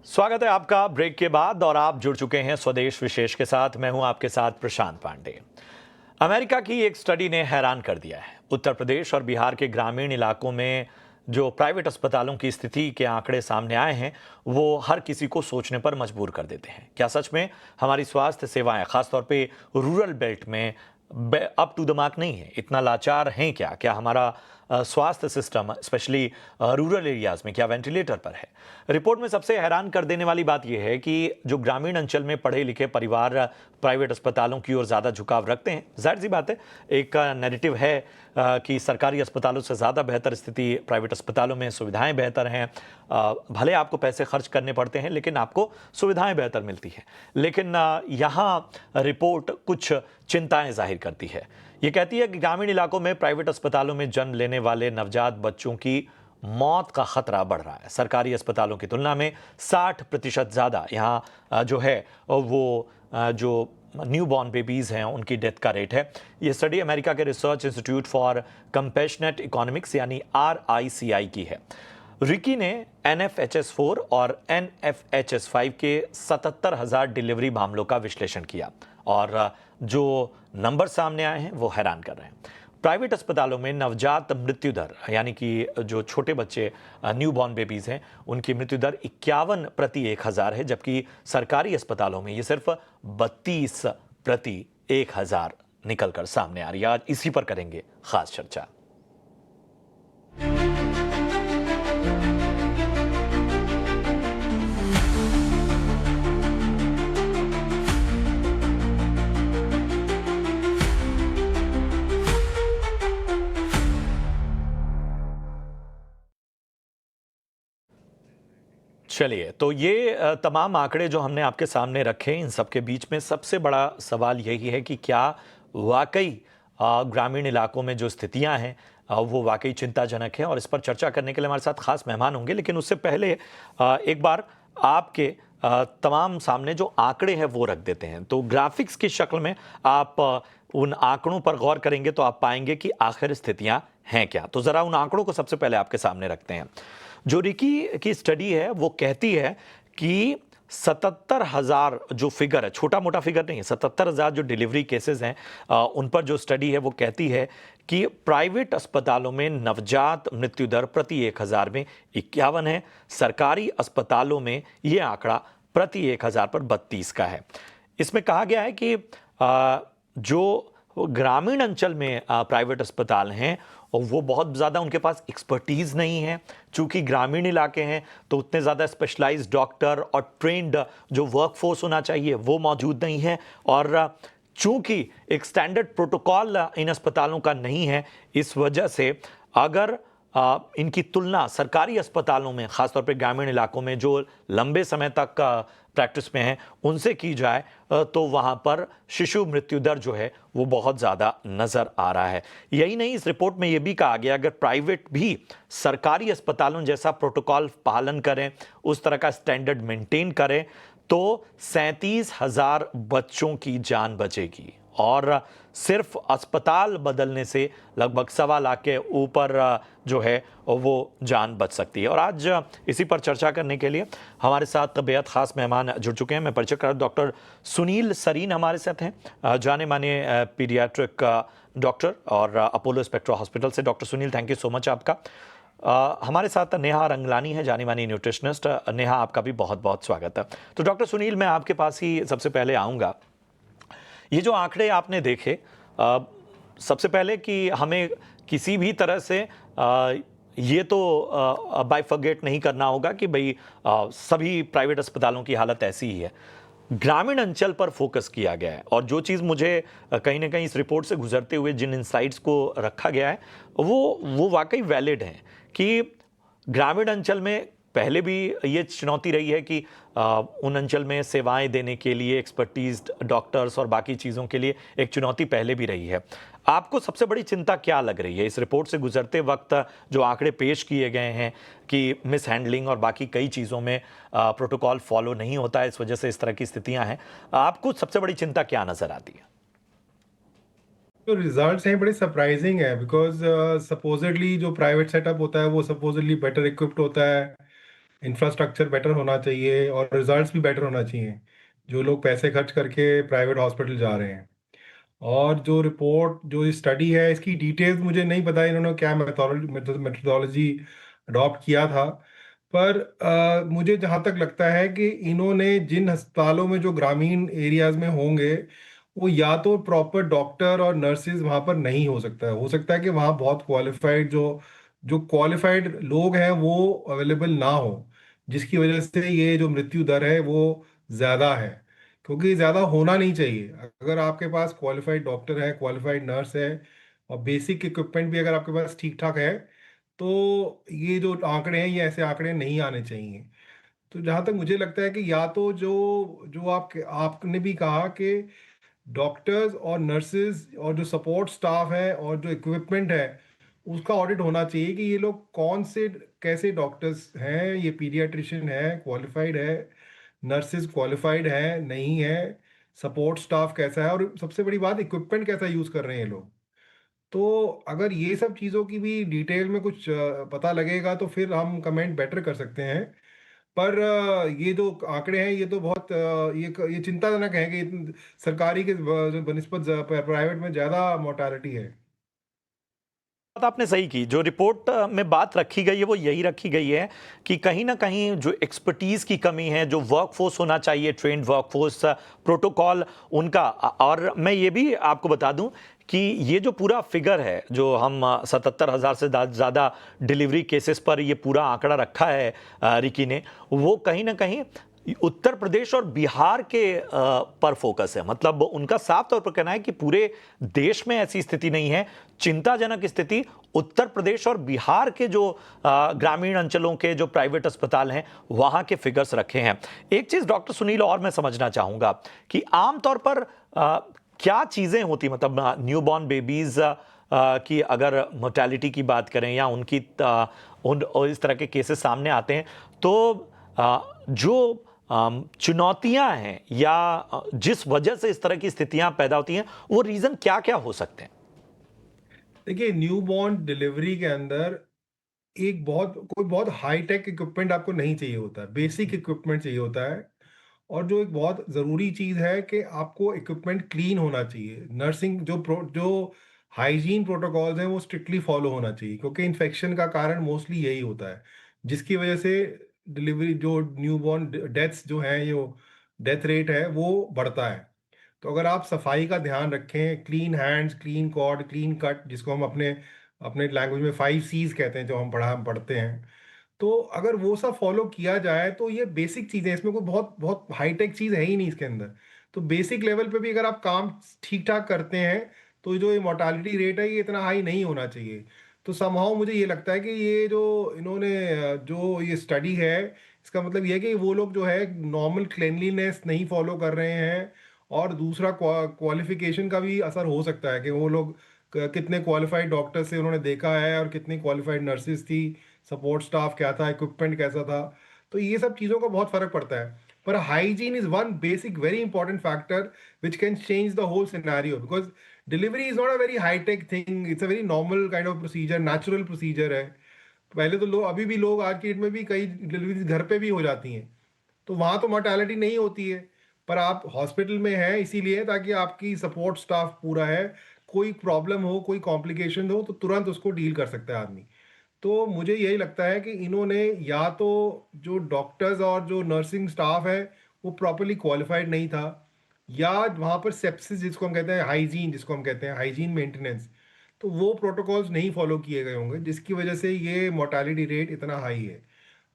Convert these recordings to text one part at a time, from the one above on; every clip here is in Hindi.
स्वागत है आपका ब्रेक के बाद और आप जुड़ चुके हैं स्वदेश विशेष के साथ। मैं हूं आपके साथ प्रशांत पांडे। अमेरिका की एक स्टडी ने हैरान कर दिया है। उत्तर प्रदेश और बिहार के ग्रामीण इलाकों में जो प्राइवेट अस्पतालों की स्थिति के आंकड़े सामने आए हैं वो हर किसी को सोचने पर मजबूर कर देते हैं। क्या सच में हमारी स्वास्थ्य सेवाएं खासतौर पे रूरल बेल्ट में अप टू द मार्क नहीं है? इतना लाचार हैं क्या? क्या हमारा स्वास्थ्य सिस्टम स्पेशली रूरल एरियाज में क्या वेंटिलेटर पर है? रिपोर्ट में सबसे हैरान कर देने वाली बात यह है कि जो ग्रामीण अंचल में पढ़े लिखे परिवार प्राइवेट अस्पतालों की ओर ज़्यादा झुकाव रखते हैं। जाहिर सी बात है, एक नैरेटिव है कि सरकारी अस्पतालों से ज़्यादा बेहतर स्थिति प्राइवेट अस्पतालों में, सुविधाएं बेहतर हैं। भले आपको पैसे खर्च करने पड़ते हैं लेकिन आपको सुविधाएं बेहतर मिलती हैं। लेकिन यहाँ रिपोर्ट कुछ चिंताएं जाहिर करती है। ये कहती है कि ग्रामीण इलाकों में प्राइवेट अस्पतालों में जन्म लेने वाले नवजात बच्चों की मौत का खतरा बढ़ रहा है। सरकारी अस्पतालों की तुलना में 60% ज़्यादा यहाँ जो है वो जो न्यू बॉर्न बेबीज़ हैं उनकी डेथ का रेट है। ये स्टडी अमेरिका के research institute for compassionate economics यानी RICI की है। रिकी ने NFHS4 और NFHS5 के 77,000 डिलीवरी मामलों का विश्लेषण किया और जो नंबर सामने आए हैं वो हैरान कर रहे हैं। प्राइवेट अस्पतालों में नवजात मृत्यु दर यानी कि जो छोटे बच्चे न्यू बॉर्न बेबीज हैं उनकी मृत्यु दर 51 प्रति 1,000 है, जबकि सरकारी अस्पतालों में ये सिर्फ 32 प्रति 1,000 निकल कर सामने आ रही है। आज इसी पर करेंगे खास चर्चा। चलिए, तो ये तमाम आंकड़े जो हमने आपके सामने रखे, इन सब के बीच में सबसे बड़ा सवाल यही है कि क्या वाकई ग्रामीण इलाकों में जो स्थितियां हैं वो वाकई चिंताजनक है। और इस पर चर्चा करने के लिए हमारे साथ खास मेहमान होंगे, लेकिन उससे पहले एक बार आपके तमाम सामने जो आंकड़े हैं वो रख देते हैं। तो ग्राफिक्स की शक्ल में आप उन आंकड़ों पर गौर करेंगे तो आप पाएंगे कि आखिर स्थितियां हैं क्या। तो जरा उन आंकड़ों को सबसे पहले आपके सामने रखते हैं। जो रिकी की स्टडी है वो कहती है कि 77,000 जो फिगर है, छोटा मोटा फिगर नहीं है, 77,000 जो डिलीवरी केसेस हैं उन पर जो स्टडी है वो कहती है कि प्राइवेट अस्पतालों में नवजात मृत्यु दर प्रति 1,000 में 51 है। सरकारी अस्पतालों में ये आंकड़ा प्रति 1,000 पर 32 का है। इसमें कहा गया है कि जो ग्रामीण अंचल में प्राइवेट अस्पताल हैं और वो बहुत ज़्यादा उनके पास एक्सपर्टीज़ नहीं है। चूंकि ग्रामीण इलाके हैं तो उतने ज़्यादा स्पेशलाइज्ड डॉक्टर और ट्रेंड जो वर्कफोर्स होना चाहिए वो मौजूद नहीं है। और चूंकि एक स्टैंडर्ड प्रोटोकॉल इन अस्पतालों का नहीं है, इस वजह से अगर इनकी तुलना सरकारी अस्पतालों में, खासतौर पे ग्रामीण इलाकों में जो लंबे समय तक प्रैक्टिस में है, उनसे की जाए तो वहाँ पर शिशु मृत्यु दर जो है वो बहुत ज़्यादा नज़र आ रहा है। यही नहीं, इस रिपोर्ट में ये भी कहा गया अगर प्राइवेट भी सरकारी अस्पतालों जैसा प्रोटोकॉल पालन करें, उस तरह का स्टैंडर्ड मेंटेन करें, तो 37,000 बच्चों की जान बचेगी। और सिर्फ अस्पताल बदलने से लगभग 1.25 लाख के ऊपर जो है वो जान बच सकती है। और आज इसी पर चर्चा करने के लिए हमारे साथ बेहद खास मेहमान जुड़ चुके हैं। मैं परिचय कर डॉक्टर सुनील सरीन हमारे साथ हैं, जाने माने पीडियाट्रिक डॉक्टर और अपोलो स्पेक्ट्रा हॉस्पिटल से। Doctor Sunil, thank you so much आपका। हमारे साथ नेहा रंगलानी है, जानी मानी न्यूट्रिशनिस्ट। नेहा, आपका भी बहुत बहुत स्वागत है। तो डॉक्टर सुनील, मैं आपके पास ही सबसे पहले आऊँगा। ये जो आंकड़े आपने देखे, सबसे पहले कि हमें किसी भी तरह से ये तो बाइफर्गेट नहीं करना होगा कि भाई सभी प्राइवेट अस्पतालों की हालत ऐसी ही है। ग्रामीण अंचल पर फोकस किया गया है और जो चीज़ मुझे कहीं ना कहीं इस रिपोर्ट से गुजरते हुए जिन इंसाइट्स को रखा गया है वो वाकई वैलिड हैं कि ग्रामीण अंचल में पहले भी ये चुनौती रही है कि उन अंचल में सेवाएं देने के लिए एक्सपर्टीज्ड डॉक्टर्स और बाकी चीज़ों के लिए एक चुनौती पहले भी रही है। आपको सबसे बड़ी चिंता क्या लग रही है इस रिपोर्ट से गुजरते वक्त? जो आंकड़े पेश किए गए हैं कि मिस हैंडलिंग और बाकी कई चीज़ों में प्रोटोकॉल फॉलो नहीं होता है, इस वजह से इस तरह की स्थितियां हैं, आपको सबसे बड़ी चिंता क्या नजर आती है? तो रिजल्ट्स हैं बड़े सरप्राइजिंग है बिकॉज सपोजिटली जो प्राइवेट सेटअप होता है वो सपोजिटली बेटर इक्विप्ड होता है, इंफ्रास्ट्रक्चर बेटर होना चाहिए और रिजल्ट्स भी बेटर होना चाहिए, जो लोग पैसे खर्च करके प्राइवेट हॉस्पिटल जा रहे हैं। और जो रिपोर्ट, जो स्टडी है, इसकी डिटेल्स मुझे नहीं पता इन्होंने क्या मेथोडोलॉजी अडॉप्ट किया था। पर मुझे जहाँ तक लगता है कि इन्होंने जिन अस्पतालों में जो ग्रामीण एरियाज में होंगे, वो या तो प्रॉपर डॉक्टर और नर्सिस वहाँ पर नहीं हो सकता है कि वहाँ बहुत क्वालिफाइड जो जो क्वालिफाइड लोग हैं वो अवेलेबल ना हो, जिसकी वजह से ये जो मृत्यु दर है वो ज़्यादा है। क्योंकि ज़्यादा होना नहीं चाहिए। अगर आपके पास क्वालिफाइड डॉक्टर है, क्वालिफाइड नर्स है, और बेसिक इक्विपमेंट भी अगर आपके पास ठीक ठाक है, तो ये जो आंकड़े हैं ये ऐसे आंकड़े नहीं आने चाहिए। तो जहाँ तक मुझे लगता है कि या तो जो जो आपने भी कहा कि डॉक्टर्स और नर्सेज और जो सपोर्ट स्टाफ है और जो इक्विपमेंट है उसका ऑडिट होना चाहिए कि ये लोग कौन से कैसे डॉक्टर्स हैं, ये पीडियाट्रिशियन है, क्वालिफाइड है, नर्सेज क्वालिफाइड है नहीं है, सपोर्ट स्टाफ कैसा है, और सबसे बड़ी बात इक्विपमेंट कैसा यूज़ कर रहे हैं ये लोग। तो अगर ये सब चीज़ों की भी डिटेल में कुछ पता लगेगा तो फिर हम कमेंट बेटर कर सकते हैं। पर ये जो आंकड़े हैं ये तो बहुत ये चिंताजनक है कि सरकारी के बनिस्बत प्राइवेट में ज़्यादा मोर्टालिटी है। बात आपने सही की। जो रिपोर्ट में बात रखी गई है वो यही रखी गई है कि कहीं ना कहीं जो एक्सपर्टीज की कमी है, जो वर्कफोर्स होना चाहिए, ट्रेंड वर्कफोर्स, प्रोटोकॉल उनका। और मैं ये भी आपको बता दूं कि ये जो पूरा फिगर है, जो हम 77,000 से ज़्यादा डिलीवरी केसेस पर ये पूरा आंकड़ा रखा है रिकी ने, वो कहीं ना कहीं उत्तर प्रदेश और बिहार के पर फोकस है। मतलब उनका साफ तौर पर कहना है कि पूरे देश में ऐसी स्थिति नहीं है। चिंताजनक स्थिति उत्तर प्रदेश और बिहार के जो ग्रामीण अंचलों के जो प्राइवेट अस्पताल हैं वहां के फिगर्स रखे हैं। एक चीज डॉक्टर सुनील और मैं समझना चाहूंगा कि आमतौर पर क्या चीजें होती, मतलब न्यूबॉर्न बेबीज की अगर मोर्टेलिटी की बात करें या उनकी इस तरह के केसेस सामने आते हैं, तो जो चुनौतियां हैं या जिस वजह से इस तरह की स्थितियां पैदा होती हैं, वो रीजन क्या क्या हो सकते हैं? देखिए, न्यूबॉर्न डिलीवरी के अंदर कोई बहुत हाई टेक इक्विपमेंट आपको नहीं चाहिए होता है, बेसिक इक्विपमेंट चाहिए होता है। और जो एक बहुत ज़रूरी चीज़ है कि आपको इक्विपमेंट क्लीन होना चाहिए। नर्सिंग जो हाइजीन प्रोटोकॉल्स हैं वो स्ट्रिक्टली फॉलो होना चाहिए, क्योंकि इन्फेक्शन का कारण मोस्टली यही होता है, जिसकी वजह से डिलीवरी जो न्यूबॉर्न डेथ्स जो हैं, ये डेथ रेट है वो बढ़ता है। तो अगर आप सफाई का ध्यान रखें, clean hands, clean cord, clean cut, जिसको हम अपने अपने लैंग्वेज में 5 Cs कहते हैं, जो हम पढ़ते हैं, तो अगर वो सब फॉलो किया जाए तो ये बेसिक चीज़ें, इसमें कोई बहुत बहुत हाईटेक चीज़ है ही नहीं इसके अंदर। तो बेसिक लेवल पे भी अगर आप काम ठीक ठाक करते हैं तो जो ये मोर्टालिटी रेट है ये इतना हाई नहीं होना चाहिए। तो समहाउ मुझे ये लगता है कि ये जो इन्होंने जो ये स्टडी है, इसका मतलब ये है कि वो लोग जो है नॉर्मल क्लेनलीनेस नहीं फॉलो कर रहे हैं। और दूसरा क्वालिफिकेशन का भी असर हो सकता है कि वो लोग कितने क्वालिफाइड डॉक्टर से उन्होंने देखा है और कितनी क्वालिफाइड नर्सिस थी, सपोर्ट स्टाफ क्या था, इक्विपमेंट कैसा था। तो ये सब चीज़ों का बहुत फर्क पड़ता है। पर hygiene is one basic very important factor which can change the whole scenario, because delivery is not a very high tech thing, it's a very normal kind of procedure, natural procedure है। पहले तो लोग, अभी भी लोग आज की डेट में भी कई डिलीवरी घर पे भी हो जाती हैं, तो वहाँ तो मोर्टेलिटी नहीं होती है। पर आप हॉस्पिटल में हैं इसीलिए ताकि आपकी सपोर्ट स्टाफ पूरा है, कोई प्रॉब्लम हो, कोई कॉम्प्लिकेशन हो तो तुरंत उसको डील कर सकता है आदमी। तो मुझे यही लगता है कि इन्होंने या तो जो डॉक्टर्स और जो नर्सिंग स्टाफ है वो प्रॉपरली क्वालिफाइड नहीं था, या वहाँ पर सेप्सिस जिसको हम कहते हैं, हाइजीन जिसको हम कहते हैं, हाइजीन मेंटेनेंस, तो वो प्रोटोकॉल्स नहीं फॉलो किए गए होंगे, जिसकी वजह से ये मोर्टालिटी रेट इतना हाई है।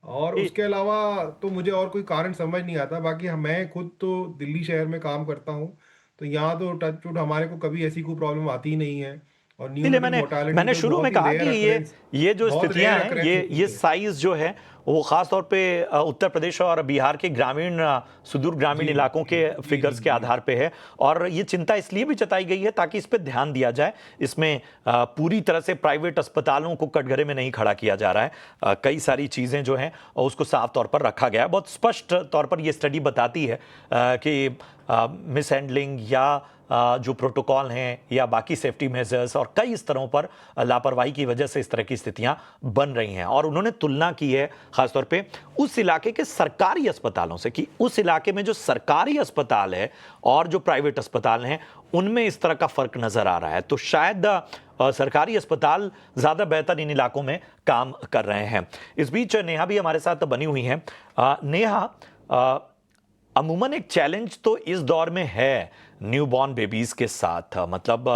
और जी। उसके अलावा तो मुझे और कोई कारण समझ नहीं आता। बाकी मैं खुद तो दिल्ली शहर में काम करता हूँ, तो यहाँ तो टच वुड हमारे को कभी ऐसी कोई प्रॉब्लम आती ही नहीं है। और इसलिए न्यूनेटल मैंने मोर्टालिटी मैंने तो शुरू में बहुत ही कहा कि रेयर अक्रेंस, ये जो बहुत स्थितियां रेयर हैं, अक्रेंस होती ये है। साइज जो है वो खास तौर पे उत्तर प्रदेश और बिहार के ग्रामीण सुदूर ग्रामीण जी इलाकों जी के जी जी फिगर्स के जी। आधार पे है। और ये चिंता इसलिए भी जताई गई है ताकि इस पे ध्यान दिया जाए। इसमें पूरी तरह से प्राइवेट अस्पतालों को कटघरे में नहीं खड़ा किया जा रहा है। कई सारी चीजें जो हैं उसको साफ तौर पर रखा गया है। बहुत स्पष्ट तौर पर ये स्टडी बताती है कि मिस हैंडलिंग या जो प्रोटोकॉल हैं या बाकी सेफ्टी मेजर्स और कई स्तरों पर लापरवाही की वजह से इस तरह की स्थितियां बन रही हैं। और उन्होंने तुलना की है खासतौर पे उस इलाके के सरकारी अस्पतालों से कि उस इलाके में जो सरकारी अस्पताल है और जो प्राइवेट अस्पताल हैं उनमें इस तरह का फर्क नजर आ रहा है। तो शायद सरकारी अस्पताल ज्यादा बेहतर इन इलाकों में काम कर रहे हैं। इस बीच नेहा भी हमारे साथ बनी हुई हैं। नेहा, अमूमन एक चैलेंज तो इस दौर में है न्यूबॉर्न बेबीज के साथ। मतलब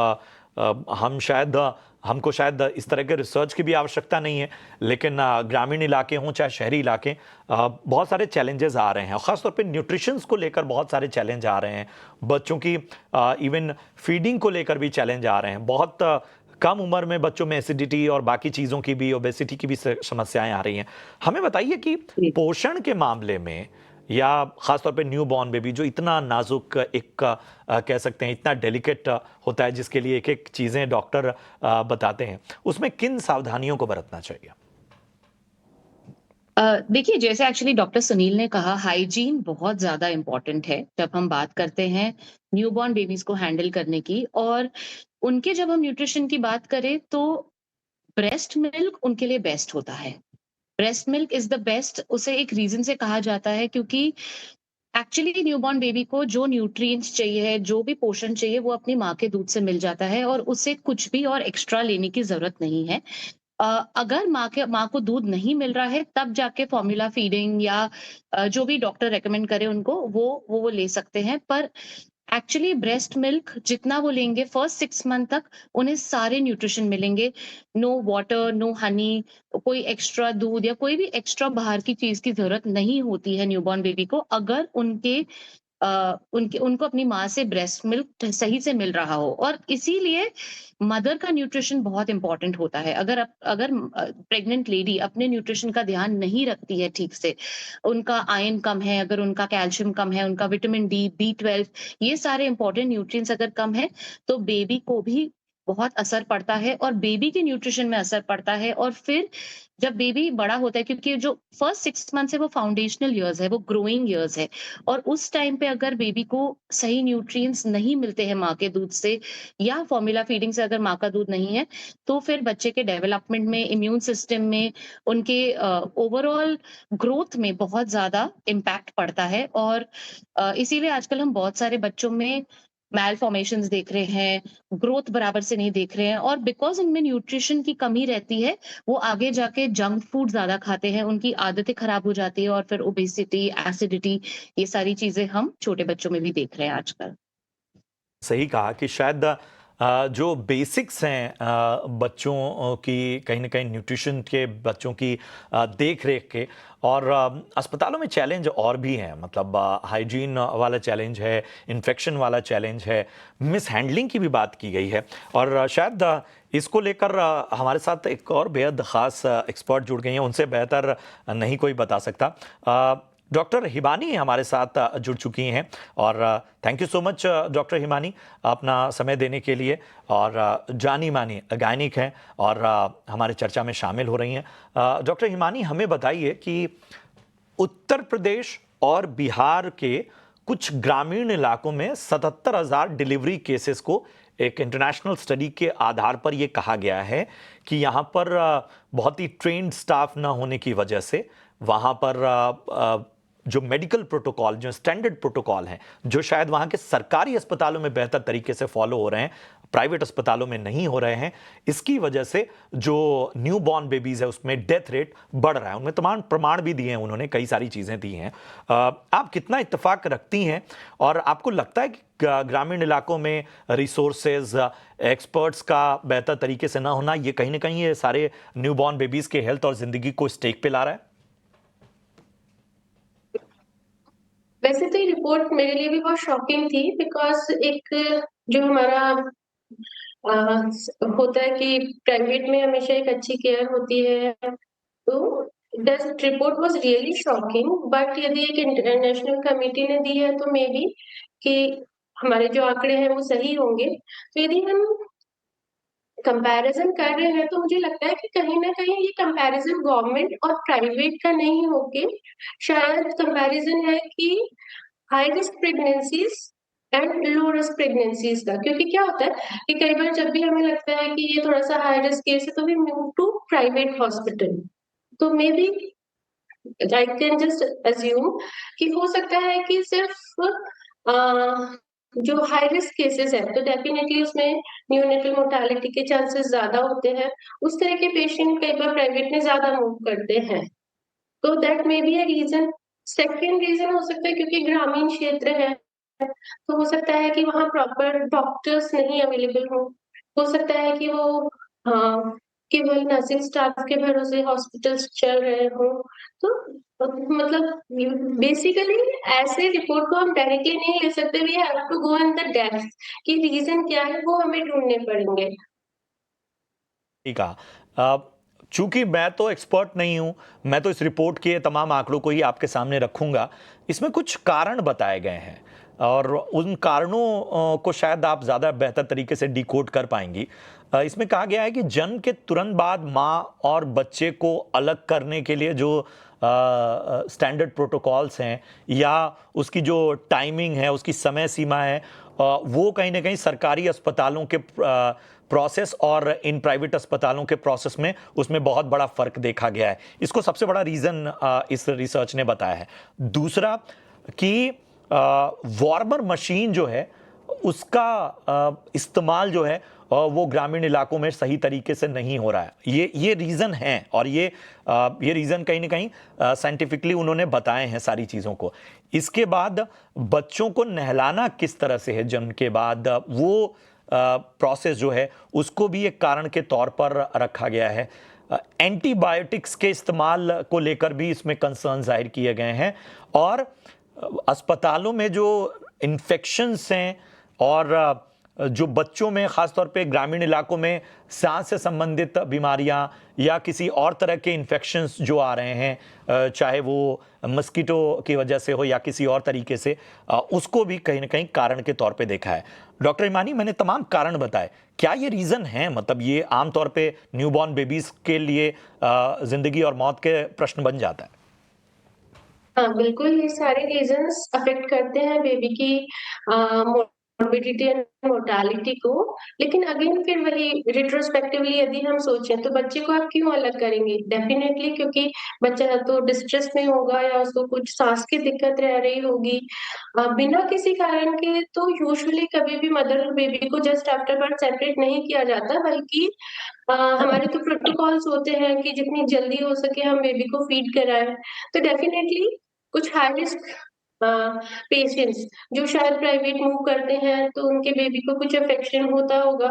हमको शायद इस तरह के रिसर्च की भी आवश्यकता नहीं है, लेकिन ग्रामीण इलाके हों चाहे शहरी इलाके, बहुत सारे चैलेंजेस आ रहे हैं। खासतौर पे न्यूट्रिशंस को लेकर बहुत सारे चैलेंज आ रहे हैं, बच्चों की इवन फीडिंग को लेकर भी चैलेंज आ रहे हैं। बहुत कम उम्र में बच्चों में एसिडिटी और बाकी चीज़ों की भी, ओबेसिटी की भी समस्याएं आ रही हैं। हमें बताइए कि जी। पोषण के मामले में या खासतौर पे न्यू बॉर्न बेबी जो इतना नाजुक एक कह सकते हैं इतना डेलिकेट होता है, जिसके लिए एक एक चीज़ें डॉक्टर बताते हैं, उसमें किन सावधानियों को बरतना चाहिए? देखिए, जैसे एक्चुअली डॉक्टर सुनील ने कहा, हाइजीन बहुत ज़्यादा इम्पोर्टेंट है जब हम बात करते हैं न्यूबॉर्न बेबीज़ को हैंडल करने की। और उनके जब हम न्यूट्रिशन की बात करें तो ब्रेस्ट मिल्क उनके लिए बेस्ट होता है। Breast milk is the best, उसे एक रीज़न से कहा जाता है क्योंकि एक्चुअली न्यूबॉर्न बेबी को जो न्यूट्रिएंट्स चाहिए, जो भी पोषण चाहिए, वो अपनी माँ के दूध से मिल जाता है और उसे कुछ भी और एक्स्ट्रा लेने की ज़रूरत नहीं है। अगर माँ को दूध नहीं मिल रहा है, तब जाके फॉर्मूला फीडिंग या जो भी डॉक्टर रिकमेंड करे उनको वो ले सकते हैं। पर एक्चुअली ब्रेस्ट मिल्क जितना वो लेंगे फर्स्ट 6 मंथ तक, उन्हें सारे न्यूट्रिशन मिलेंगे। नो वाटर, नो हनी, कोई एक्स्ट्रा दूध या कोई भी एक्स्ट्रा बाहर की चीज़ की ज़रूरत नहीं होती है न्यूबॉर्न बेबी को, अगर उनको अपनी माँ से ब्रेस्ट मिल्क सही से मिल रहा हो। और इसीलिए मदर का न्यूट्रिशन बहुत इंपॉर्टेंट होता है। अगर प्रेग्नेंट लेडी अपने न्यूट्रिशन का ध्यान नहीं रखती है ठीक से, उनका आयरन कम है, अगर उनका कैल्शियम कम है, उनका विटामिन डी, बी12, ये सारे इंपॉर्टेंट न्यूट्रिएंट्स अगर कम है, तो बेबी को भी बहुत असर पड़ता है और बेबी के न्यूट्रिशन में असर पड़ता है। और फिर जब बेबी बड़ा होता है, क्योंकि जो फर्स्ट 6 मंथ्स है वो फाउंडेशनल ईयर्स है, वो ग्रोइंग ईयर्स है, और उस टाइम पे अगर बेबी को सही न्यूट्रिएंट्स नहीं मिलते हैं माँ के दूध से या फॉर्मूला फीडिंग से, अगर माँ का दूध नहीं है, तो फिर बच्चे के डेवलपमेंट में, इम्यून सिस्टम में, उनके ओवरऑल ग्रोथ में बहुत ज़्यादा इम्पैक्ट पड़ता है। और इसीलिए आजकल हम बहुत सारे बच्चों में मैलफॉर्मेशंस देख रहे हैं, ग्रोथ बराबर से नहीं देख रहे हैं, और बिकॉज़ उनमें न्यूट्रिशन की कमी रहती है, वो आगे जाके जंक फूड ज़्यादा खाते हैं, उनकी आदतें खराब हो जाती है और फिर ओबेसिटी, एसिडिटी, ये सारी चीज़ें हम छोटे बच्चों में भी देख रहे हैं आजकल। सही कहा कि शायद जो बेसिक्स हैं बच्चों की, कहीं न कहीं न्यूट्रिशन के, बच्चों की देख रेख के, और अस्पतालों में चैलेंज और भी हैं। मतलब हाइजीन वाला चैलेंज है, इन्फेक्शन वाला चैलेंज है, मिस हैंडलिंग की भी बात की गई है। और शायद इसको लेकर हमारे साथ एक और बेहद ख़ास एक्सपर्ट जुड़ गई हैं, उनसे बेहतर नहीं कोई बता सकता। डॉक्टर हिमानी हमारे साथ जुड़ चुकी हैं, और thank you so much doctor Himani, अपना समय देने के लिए। और जानी मानी गायनिक हैं और हमारे चर्चा में शामिल हो रही हैं। डॉक्टर हिमानी, हमें बताइए कि उत्तर प्रदेश और बिहार के कुछ ग्रामीण इलाकों में 77,000 डिलीवरी केसेस को एक इंटरनेशनल स्टडी के आधार पर यह कहा गया है कि यहाँ पर बहुत ही ट्रेन्ड स्टाफ ना होने की वजह से वहाँ पर जो मेडिकल प्रोटोकॉल, जो स्टैंडर्ड प्रोटोकॉल हैं, जो शायद वहाँ के सरकारी अस्पतालों में बेहतर तरीके से फॉलो हो रहे हैं, प्राइवेट अस्पतालों में नहीं हो रहे हैं, इसकी वजह से जो न्यू बॉर्न बेबीज है उसमें डेथ रेट बढ़ रहा है। उनमें तमाम प्रमाण भी दिए हैं उन्होंने, कई सारी चीज़ें दी हैं। आप कितना इत्तेफाक रखती हैं, और आपको लगता है कि ग्रामीण इलाकों में रिसोर्सेज, एक्सपर्ट्स का बेहतर तरीके से ना होना, ये कहीं ना कहीं ये सारे न्यू बॉर्न बेबीज के हेल्थ और ज़िंदगी को स्टेक पे ला रहा है? वैसे तो ये रिपोर्ट मेरे लिए भी बहुत शॉकिंग थी, बिकॉज एक जो हमारा होता है कि प्राइवेट में हमेशा एक अच्छी केयर होती है, तो the report was really shocking. But यदि एक इंटरनेशनल कमेटी ने दी है तो मे बी कि हमारे जो आंकड़े हैं वो सही होंगे। तो यदि हम कंपैरिजन कर रहे हैं तो मुझे लगता है कि कहीं ना कहीं ये कंपैरिजन गवर्नमेंट और प्राइवेट का नहीं होके शायद कंपैरिजन है कि high risk pregnancies and low risk pregnancies का, क्योंकि क्या होता है कि कई बार जब भी हमें लगता है कि ये थोड़ा सा हाई रिस्क केस है, तो we move to private hospital. तो may be I can just assume कि हो सकता है कि सिर्फ जो हाई रिस्क केसेस है, तो डेफिनेटली उसमें न्यूनेटल मोर्टालिटी के चांसेस ज्यादा होते हैं। उस तरह के पेशेंट कई बार प्राइवेट में ज्यादा मूव करते हैं, तो that may be a reason. Second reason हो सकता है क्योंकि ग्रामीण क्षेत्र है, तो हो सकता है कि वहाँ प्रॉपर डॉक्टर्स नहीं अवेलेबल हो सकता है कि वो केवल नर्सिंग स्टाफ के भरोसे हॉस्पिटल्स चल रहे हो। तो मतलब बेसिकली ऐसे रिपोर्ट को हम डायरेक्टली नहीं ले सकते, we have to go in the depth कि रीजन क्या है, वो हमें ढूंढने पड़ेंगे। ठीक है। चूंकि मैं तो एक्सपर्ट नहीं हूं, मैं तो इस रिपोर्ट के तमाम आंकड़ों को ही आपके सामने रखूंगा। इसमें कुछ कारण बताए गए हैं और उन कारणों को शायद आप ज़्यादा बेहतर तरीके से डिकोड कर पाएंगी। इसमें कहा गया है कि जन्म के तुरंत बाद माँ और बच्चे को अलग करने के लिए जो स्टैंडर्ड प्रोटोकॉल्स हैं या उसकी जो टाइमिंग है, उसकी समय सीमा है, वो कहीं ना कहीं सरकारी अस्पतालों के प्रोसेस और इन प्राइवेट अस्पतालों के प्रोसेस में उसमें बहुत बड़ा फर्क देखा गया है। इसको सबसे बड़ा रीज़न इस रिसर्च ने बताया है। दूसरा कि वार्मर मशीन जो है उसका इस्तेमाल जो है वो ग्रामीण इलाकों में सही तरीके से नहीं हो रहा है। ये रीज़न है और ये रीज़न कहीं ना कहीं साइंटिफिकली उन्होंने बताए हैं सारी चीज़ों को। इसके बाद बच्चों को नहलाना किस तरह से है जन्म के बाद, वो प्रोसेस जो है उसको भी एक कारण के तौर पर रखा गया है। एंटीबायोटिक्स के इस्तेमाल को लेकर भी इसमें कंसर्न जाहिर किए गए हैं और अस्पतालों में जो इन्फेक्शंस हैं और जो बच्चों में ख़ासतौर पे ग्रामीण इलाकों में सांस से संबंधित बीमारियां या किसी और तरह के इन्फेक्शंस जो आ रहे हैं, चाहे वो मस्कीटो की वजह से हो या किसी और तरीके से, उसको भी कहीं ना कहीं कारण के तौर पे देखा है। डॉक्टर इमानी, मैंने तमाम कारण बताए, क्या ये रीज़न है? मतलब ये आमतौर पे न्यूबॉर्न बेबीज़ के लिए ज़िंदगी और मौत के प्रश्न बन जाता है। हाँ, बिल्कुल, ये सारे रीजंस अफेक्ट करते हैं बेबी की मॉर्बिडिटी एंड मोर्टालिटी को। लेकिन अगेन फिर वही रिट्रोस्पेक्टिवली यदि हम सोचें तो बच्चे को आप क्यों अलग करेंगे? डेफिनेटली क्योंकि बच्चा या तो डिस्ट्रेस में होगा या उसको कुछ सांस की दिक्कत रह रही होगी बिना किसी कारण के। तो यूजुअली कभी भी मदर और बेबी को जस्ट आफ्टर बर्थ सेपरेट नहीं किया जाता, बल्कि हमारे तो प्रोटोकॉल्स होते हैं कि जितनी जल्दी हो सके हम बेबी को फीड कराएं। तो डेफिनेटली कुछ हाई रिस्क पेशेंट्स जो शायद प्राइवेट मूव करते हैं तो उनके बेबी को कुछ अफेक्शन होता होगा,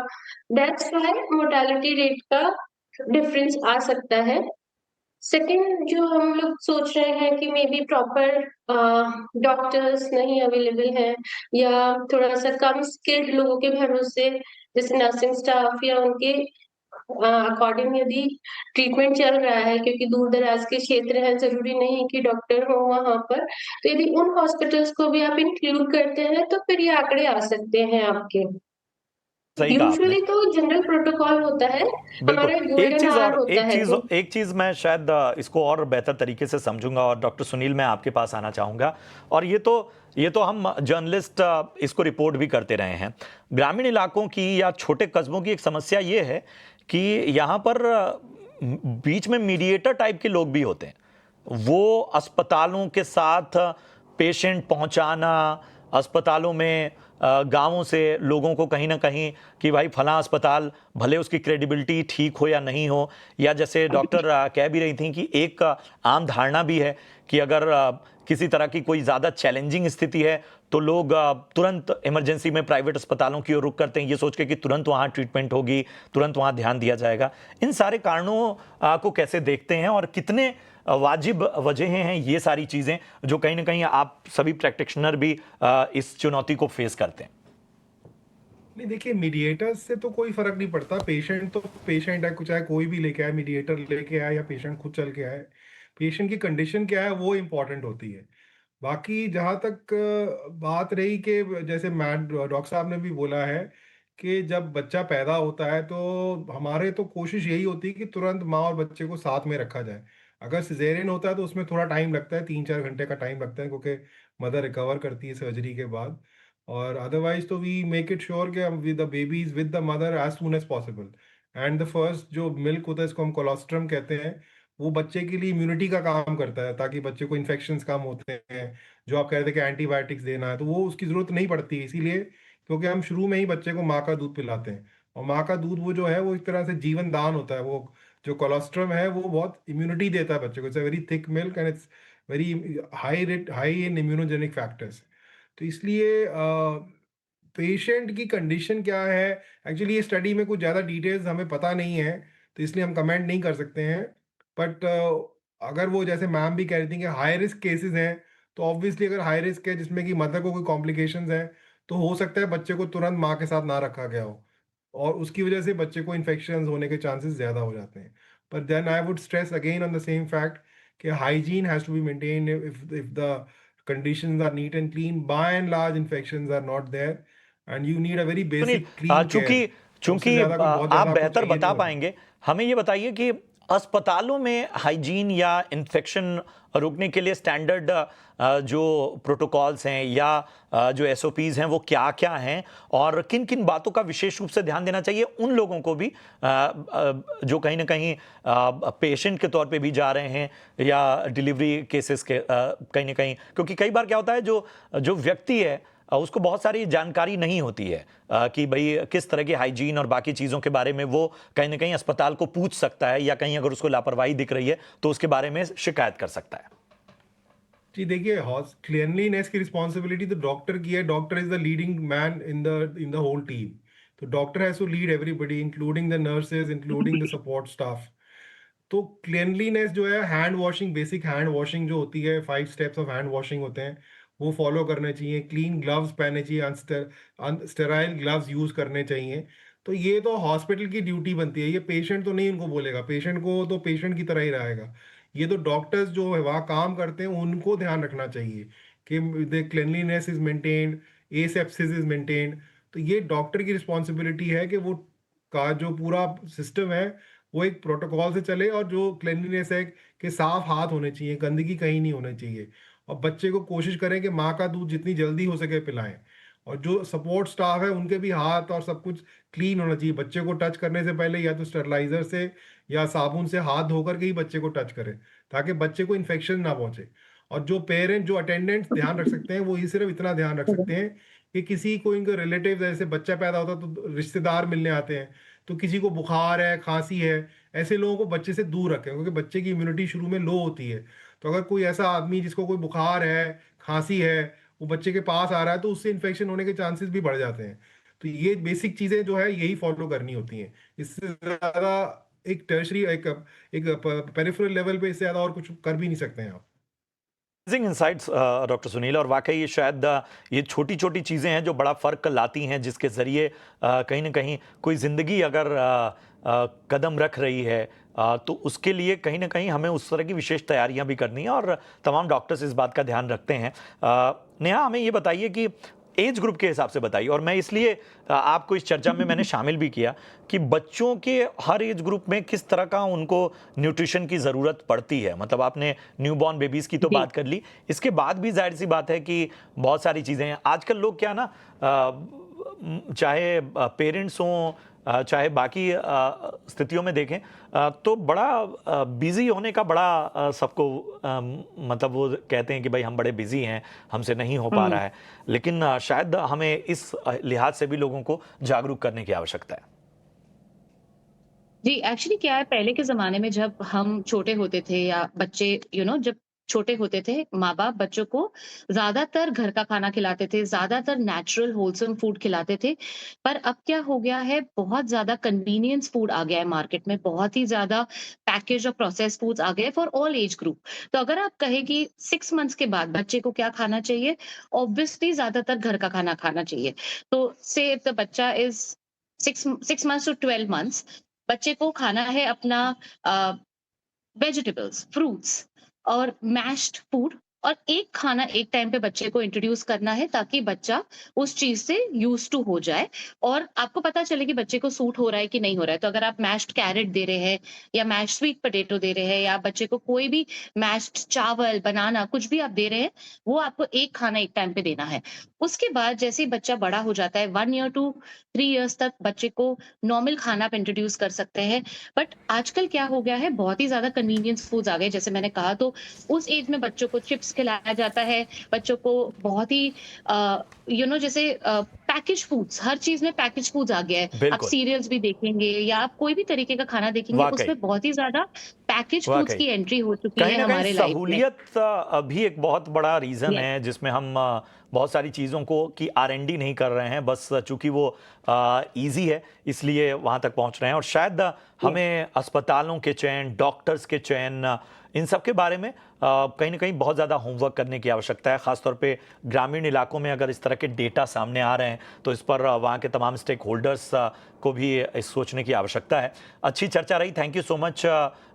दैट्स व्हाई मोर्टालिटी रेट का डिफरेंस आ सकता है। सेकंड, जो हम लोग सोच रहे हैं कि मे बी प्रॉपर डॉक्टर्स नहीं अवेलेबल हैं या थोड़ा सा कम स्किल्ड लोगों के भरोसे जैसे नर्सिंग स्टाफ या उनके अकॉर्डिंग यदि ट्रीटमेंट चल रहा है, क्योंकि दूर दराज के क्षेत्र है, जरूरी नहीं कि डॉक्टर हो वहां पर, तो यदि उन हॉस्पिटल्स को भी आप इंक्लूड करते हैं तो फिर ये आंकड़े आ सकते हैं आपके। सही कहा आपने। यूजुअली तो जनरल प्रोटोकॉल होता है, बिल्कुल। हमारा गोल्डन आवर होता है। तो एक चीज मैं शायद इसको और बेहतर तरीके से समझूंगा और डॉक्टर सुनील, मैं आपके पास आना चाहूंगा। और ये तो हम जर्नलिस्ट इसको रिपोर्ट भी करते रहे हैं। ग्रामीण इलाकों की या छोटे कस्बों की एक समस्या ये है कि यहाँ पर बीच में मीडिएटर टाइप के लोग भी होते हैं। वो अस्पतालों के साथ पेशेंट पहुंचाना, अस्पतालों में गांवों से लोगों को कहीं ना कहीं कि भाई फलां अस्पताल, भले उसकी क्रेडिबिलिटी ठीक हो या नहीं हो, या जैसे डॉक्टर कह भी रही थी कि एक आम धारणा भी है कि अगर किसी तरह की कोई ज़्यादा चैलेंजिंग स्थिति है तो लोग तुरंत इमरजेंसी में प्राइवेट अस्पतालों की ओर रुख करते हैं, ये सोच के कि तुरंत वहाँ ट्रीटमेंट होगी, तुरंत वहाँ ध्यान दिया जाएगा। इन सारे कारणों को कैसे देखते हैं और कितने वाजिब वजहें हैं ये सारी चीज़ें जो कहीं ना कहीं आप सभी प्रैक्टिशनर भी इस चुनौती को फेस करते हैं? नहीं, देखिए, मीडिएटर्स से तो कोई फर्क नहीं पड़ता। पेशेंट तो पेशेंट है, कुछ चाहे कोई भी लेके आए, मीडिएटर लेके आए या पेशेंट खुद चल के आए, पेशेंट की कंडीशन क्या है वो इम्पोर्टेंट होती है। बाकी जहाँ तक बात रही कि जैसे मैट डॉक्टर साहब ने भी बोला है कि जब बच्चा पैदा होता है तो हमारे तो कोशिश यही होती है कि तुरंत माँ और बच्चे को साथ में रखा जाए। अगर सिजेरियन होता है तो उसमें थोड़ा टाइम लगता है, 3-4 घंटे का टाइम लगता है, क्योंकि मदर रिकवर करती है सर्जरी के बाद। और अदरवाइज तो वी मेक इट श्योर कि हम with the babies with the mother as soon as possible. And the first जो मिल्क होता है, इसको हम कोलोस्ट्रम कहते हैं, वो बच्चे के लिए इम्यूनिटी का काम करता है, ताकि बच्चे को इन्फेक्शंस कम होते हैं। जो आप कह रहे थे कि एंटीबायोटिक्स देना है, तो वो उसकी ज़रूरत नहीं पड़ती है, इसीलिए क्योंकि हम शुरू में ही बच्चे को माँ का दूध पिलाते हैं। और माँ का दूध वो जो है वो एक तरह से जीवन दान होता है। वो जो कोलोस्ट्रम है वो बहुत इम्यूनिटी देता है बच्चे को। It's a very thick milk and it's very high in immunogenic factors. तो इसलिए पेशेंट की कंडीशन क्या है, एक्चुअली ये स्टडी में कुछ ज़्यादा डिटेल्स हमें पता नहीं है, तो इसलिए हम कमेंट नहीं कर सकते हैं। बट अगर वो जैसे मैम भी कह रही थी कि हाई रिस्क केसेस हैं, तो ऑब्वियसली अगर हाई रिस्क है जिसमें कि मदर को कोई कॉम्प्लिकेशंस हैं, तो हो सकता है बच्चे को तुरंत माँ के साथ ना रखा गया हो, और उसकी वजह से बच्चे को इन्फेक्शन होने के चांसेस ज़्यादा हो जाते हैं। पर then I would stress again on the same fact कि hygiene has to be maintain. If the conditions are neat and clean, by and large infections are not there, and you need a very Sunil, basic clean care। चूंकि उससे चूंकि ज्यादा कुछ बहुत आप ज्यादा आपको बेहतर चाहिए नहीं बता होता। पाएंगे, हमें ये बताइए कि अस्पतालों में हाइजीन या इन्फेक्शन रोकने के लिए स्टैंडर्ड जो प्रोटोकॉल्स हैं या जो एसओपीज हैं वो क्या क्या हैं, और किन किन बातों का विशेष रूप से ध्यान देना चाहिए उन लोगों को भी जो कहीं ना कहीं पेशेंट के तौर पे भी जा रहे हैं या डिलीवरी केसेस के कहीं ना कहीं, क्योंकि कई बार क्या होता है जो जो व्यक्ति है उसको बहुत सारी जानकारी नहीं होती है कि भाई किस तरह की हाइजीन और बाकी चीज़ों के बारे में वो कहीं ना कहीं अस्पताल को पूछ सकता है, या कहीं अगर उसको लापरवाही दिख रही है तो उसके बारे में शिकायत कर सकता है। जी देखिए, क्लियरलीनेस की रिस्पॉन्सिबिलिटी तो डॉक्टर की है। Doctor is the leading man in the whole team. तो doctor has to lead everybody, including the nurses, including the support staff. तो क्लियनलीनेस जो है, hand washing, basic hand washing जो होती है, 5 स्टेप्स ऑफ हैंड वॉशिंग होते हैं, वो फॉलो करने चाहिए। क्लीन ग्लव्स पहनने चाहिए, अनस्टेराइल ग्लव्स यूज करने चाहिए। तो ये तो हॉस्पिटल की ड्यूटी बनती है, ये पेशेंट तो नहीं उनको बोलेगा। पेशेंट को तो पेशेंट की तरह ही रहेगा। ये तो डॉक्टर्स जो है वहाँ काम करते हैं उनको ध्यान रखना चाहिए कि the cleanliness is maintained, asepsis is maintained. तो ये डॉक्टर की रिस्पॉन्सिबिलिटी है कि वो का जो पूरा सिस्टम है वो एक प्रोटोकॉल से चले, और जो क्लेanलीनेस है कि साफ हाथ होने चाहिए, गंदगी कहीं नहीं होनी चाहिए। और बच्चे को कोशिश करें कि माँ का दूध जितनी जल्दी हो सके पिलाएं। और जो सपोर्ट स्टाफ है उनके भी हाथ और सब कुछ क्लीन होना चाहिए। बच्चे को टच करने से पहले या तो स्टेरलाइजर से या साबुन से हाथ धोकर के ही बच्चे को टच करें, ताकि बच्चे को इन्फेक्शन ना पहुंचे। और जो पेरेंट, जो अटेंडेंट्स ध्यान रख सकते हैं, वो ही सिर्फ इतना ध्यान रख सकते हैं कि किसी को, इनके रिलेटिव, जैसे बच्चा पैदा होता है तो रिश्तेदार मिलने आते हैं, तो किसी को बुखार है, खांसी है, ऐसे लोगों को बच्चे से दूर रखें, क्योंकि बच्चे की इम्यूनिटी शुरू में लो होती है। तो अगर कोई ऐसा आदमी जिसको कोई बुखार है, खांसी है, वो बच्चे के पास आ रहा है, तो उससे इन्फेक्शन होने के चांसेस भी बढ़ जाते हैं। तो ये बेसिक चीज़ें जो है यही फॉलो करनी होती हैं। इससे ज़्यादा एक टर्शरी, एक पेरिफेरल लेवल पे इससे ज़्यादा और कुछ कर भी नहीं सकते हैं आप। अमेजिंग इंसाइट्स डॉक्टर सुनील, और वाकई ये शायद ये छोटी छोटी चीज़ें हैं जो बड़ा फ़र्क लाती हैं, जिसके ज़रिए कहीं ना कहीं कोई ज़िंदगी अगर कदम रख रही है तो उसके लिए कहीं ना कहीं हमें उस तरह की विशेष तैयारियां भी करनी है, और तमाम डॉक्टर्स इस बात का ध्यान रखते हैं। नेहा, हमें ये बताइए कि एज ग्रुप के हिसाब से बताइए, और मैं इसलिए आपको इस चर्चा में मैंने शामिल भी किया कि बच्चों के हर एज ग्रुप में किस तरह का उनको न्यूट्रिशन की ज़रूरत पड़ती है। मतलब आपने न्यूबॉर्न बेबीज़ की तो जी बात कर ली, इसके बाद भी जाहिर सी बात है कि बहुत सारी चीज़ें हैं। आजकल लोग क्या ना, चाहे पेरेंट्स हों चाहे बाकी स्थितियों में देखें, तो बड़ा बिजी होने का बड़ा सबको मतलब वो कहते हैं कि भाई हम बड़े बिजी हैं, हमसे नहीं हो पा रहा है। लेकिन शायद हमें इस लिहाज से भी लोगों को जागरूक करने की आवश्यकता है। जी, एक्चुअली क्या है, पहले के ज़माने में जब हम छोटे होते थे या बच्चे जब छोटे होते थे, माँ-बाप बच्चों को ज़्यादातर घर का खाना खिलाते थे, ज़्यादातर नेचुरल होलसम फूड खिलाते थे। पर अब क्या हो गया है, बहुत ज़्यादा कन्वीनियंस फूड आ गया है मार्केट में, बहुत ही ज़्यादा पैकेज और प्रोसेस्ड फूड्स आ गए फॉर ऑल एज ग्रुप। तो अगर आप कहें कि 6 मंथ्स के बाद बच्चे को क्या खाना चाहिए, ऑब्वियसली ज़्यादातर घर का खाना खाना चाहिए। तो से इफ द बच्चा इज़ 6 मंथ्स टू 12 मंथ्स, बच्चे को खाना है अपना वेजिटेबल्स, फ्रूट्स और मैश्ड फूड और एक खाना एक टाइम पे बच्चे को इंट्रोड्यूस करना है, ताकि बच्चा उस चीज से यूज टू हो जाए और आपको पता चले कि बच्चे को सूट हो रहा है कि नहीं हो रहा है। तो अगर आप मैश्ड कैरेट दे रहे हैं या मैश्ड स्वीट पोटैटो दे रहे हैं, या आप बच्चे को कोई भी मैश्ड चावल, बनाना कुछ भी आप दे रहे हैं, वो आपको एक खाना एक टाइम पे देना है। उसके बाद जैसे ही बच्चा बड़ा हो जाता है, 1 ईयर टू 3 इयर्स तक बच्चे को नॉर्मल खाना आप इंट्रोड्यूस कर सकते हैं। बट आजकल क्या हो गया है, बहुत ही ज़्यादा कन्वीनियंस फूड्स आ गए, जैसे मैंने कहा। तो उस एज में बच्चों को चिप्स खिलाया जाता है, बच्चों को बहुत ही जैसे पैकेज फूड्स, हर चीज़ में पैकेज फूड्स आ गया है। आप बिल्कुल, सीरियल्स भी देखेंगे या आप कोई भी तरीके का खाना देखेंगे, वाक़ई, उसमें बहुत ही ज़्यादा पैकेज फूड्स वाक़ई। की एंट्री हो चुकी कहीं है न कहीं हमारे लाइफ में। सहूलियत भी एक बहुत बड़ा रीज़न यस, है जिसमें हम बहुत सारी चीज़ों को की आर-एन-डी नहीं कर रहे हैं, बस चूँकि वो ईज़ी है इसलिए वहाँ तक पहुँच रहे हैं। और शायद यस, हमें अस्पतालों के चयन, डॉक्टर्स के चयन, इन सब के बारे में कहीं न कहीं बहुत ज़्यादा होमवर्क करने की आवश्यकता है। ख़ास तौर पे ग्रामीण इलाकों में अगर इस तरह के डेटा सामने आ रहे हैं, तो इस पर वहाँ के तमाम स्टेक होल्डर्स को भी सोचने की आवश्यकता है। अच्छी चर्चा रही, thank you so much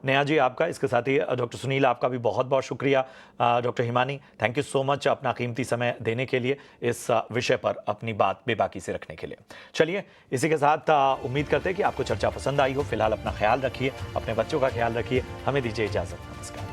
Neha ji आपका। इसके साथ ही डॉक्टर सुनील आपका भी बहुत-बहुत शुक्रिया। Doctor Himani, thank you so much अपना कीमती समय देने के लिए, इस विषय पर अपनी बात बेबाकी से रखने के लिए। चलिए, इसी के साथ उम्मीद करते हैं कि आपको चर्चा पसंद आई हो। फिलहाल अपना ख्याल रखिए, अपने बच्चों का ख्याल रखिए। हमें दीजिए इजाज़त। नमस्कार।